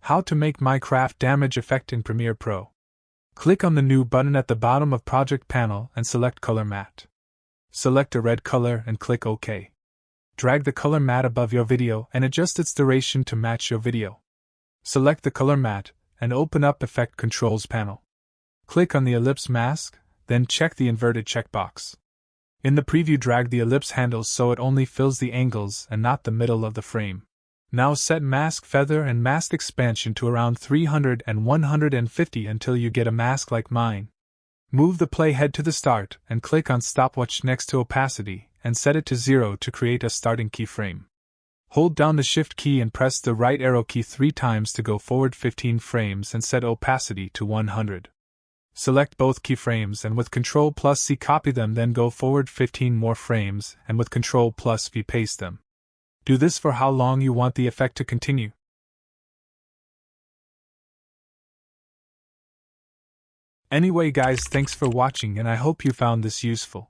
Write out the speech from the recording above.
How to make Minecraft damage effect in Premiere Pro. Click on the New button at the bottom of Project Panel and select Color Matte. Select a red color and click OK. Drag the color matte above your video and adjust its duration to match your video. Select the color matte and open up Effect Controls panel. Click on the ellipse mask, then check the inverted checkbox. In the preview, drag the ellipse handle so it only fills the angles and not the middle of the frame. Now set mask feather and mask expansion to around 300 and 150 until you get a mask like mine. Move the playhead to the start and click on stopwatch next to opacity and set it to 0 to create a starting keyframe. Hold down the Shift key and press the right arrow key 3 times to go forward 15 frames and set opacity to 100. Select both keyframes and with Ctrl+C copy them, then go forward 15 more frames and with Ctrl+V paste them. Do this for how long you want the effect to continue. Anyway guys, thanks for watching and I hope you found this useful.